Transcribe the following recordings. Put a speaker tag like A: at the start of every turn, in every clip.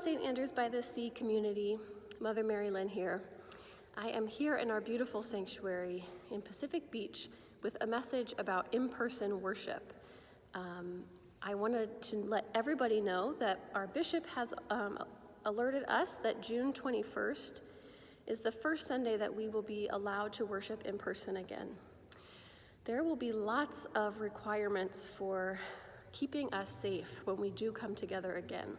A: St. Andrews by the Sea community. Mother Mary Lynn here. I am here in our beautiful sanctuary in Pacific Beach with a message about in-person worship. I wanted to let everybody know that our bishop has alerted us that June 21st is the first Sunday that we will be allowed to worship in person again. There will be lots of requirements for keeping us safe when we do come together again.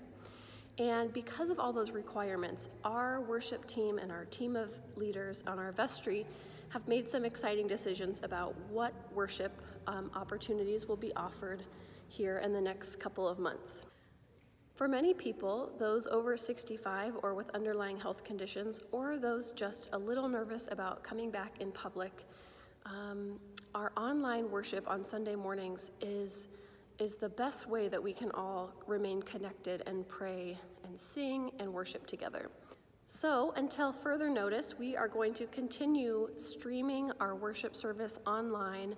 A: And because of all those requirements, our worship team and our team of leaders on our vestry have made some exciting decisions about what worship opportunities will be offered here in the next couple of months. For many people, those over 65 or with underlying health conditions, or those just a little nervous about coming back in public, our online worship on Sunday mornings is the best way that we can all remain connected and pray and sing and worship together. So until further notice, we are going to continue streaming our worship service online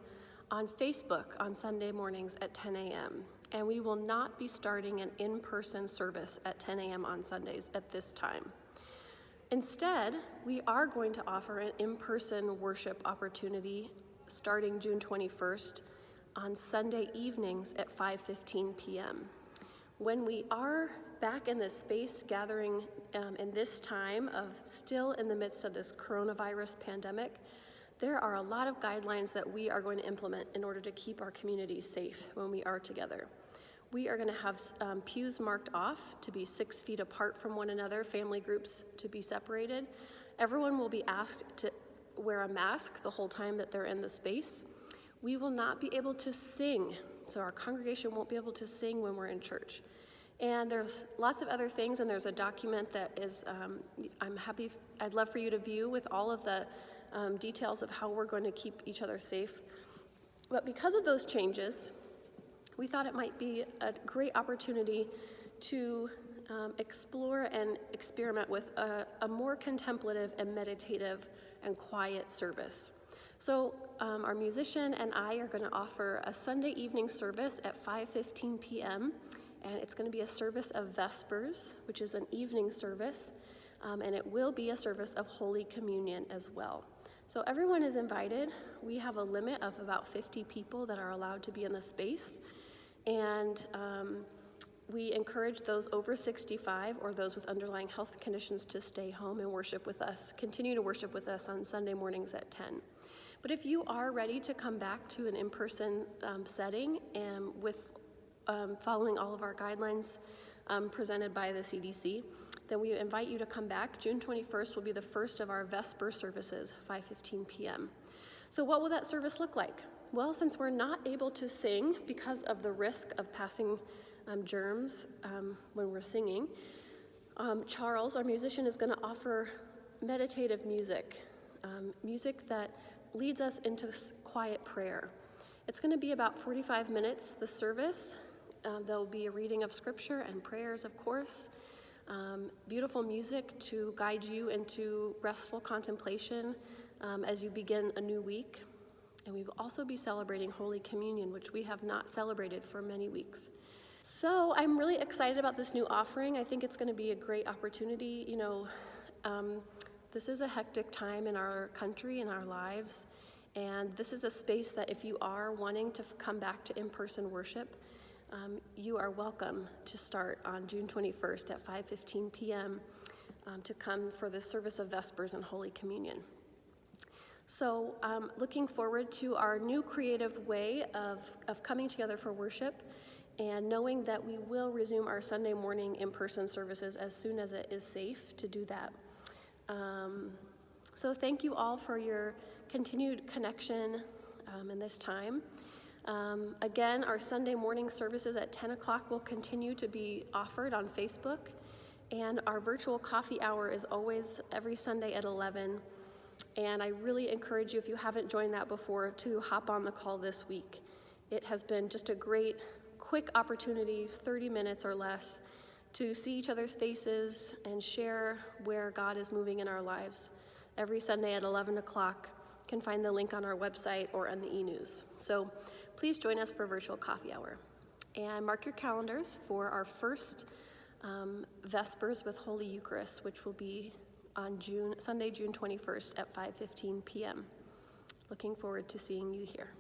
A: on Facebook on Sunday mornings at 10 a.m. And we will not be starting an in-person service at 10 a.m. on Sundays at this time. Instead, we are going to offer an in-person worship opportunity starting June 21st on Sunday evenings at 5:15 p.m. When we are back in this space gathering in this time of still in the midst of this coronavirus pandemic, there are a lot of guidelines that we are going to implement in order to keep our community safe when we are together. We are going to have pews marked off to be 6 feet apart from one another, family groups to be separated. Everyone will be asked to wear a mask the whole time that they're in the space. We will not be able to sing, so our congregation won't be able to sing when we're in church. And there's lots of other things, and there's a document that is, I'd love for you to view with all of the details of how we're going to keep each other safe. But because of those changes, we thought it might be a great opportunity to explore and experiment with a more contemplative and meditative and quiet service. So our musician and I are going to offer a Sunday evening service at 5:15 p.m. And it's going to be a service of Vespers, which is an evening service, and it will be a service of Holy Communion as well. So everyone is invited. We have a limit of about 50 people that are allowed to be in the space, and we encourage those over 65 or those with underlying health conditions to stay home and worship with us, continue to worship with us on Sunday mornings at 10. But if you are ready to come back to an in-person setting and with following all of our guidelines presented by the CDC, then we invite you to come back. June 21st will be the first of our Vesper services, 5:15 p.m. So what will that service look like? Well, since we're not able to sing because of the risk of passing germs when we're singing, Charles, our musician, is going to offer meditative music, music that leads us into quiet prayer. It's going to be about 45 minutes, the service. There'll be a reading of scripture and prayers, of course. Beautiful music to guide you into restful contemplation as you begin a new week. And we will also be celebrating Holy Communion, which we have not celebrated for many weeks. So I'm really excited about this new offering. I think it's going to be a great opportunity. You know, this is a hectic time in our country, in our lives. And this is a space that if you are wanting to come back to in-person worship, you are welcome to start on June 21st at 5:15 p.m. To come for the service of Vespers and Holy Communion. So looking forward to our new creative way of coming together for worship, and knowing that we will resume our Sunday morning in-person services as soon as it is safe to do that. So thank you all for your continued connection in this time. Again, our Sunday morning services at 10 o'clock will continue to be offered on Facebook, and our virtual coffee hour is always every Sunday at 11. And I really encourage you, if you haven't joined that before, to hop on the call this week. It has been just a great, quick opportunity, 30 minutes or less, to see each other's faces and share where God is moving in our lives. Every Sunday at 11 o'clock. You can find the link on our website or on the e-news. So please join us for virtual coffee hour. And mark your calendars for our first Vespers with Holy Eucharist, which will be on Sunday, June 21st at 5:15 p.m. Looking forward to seeing you here.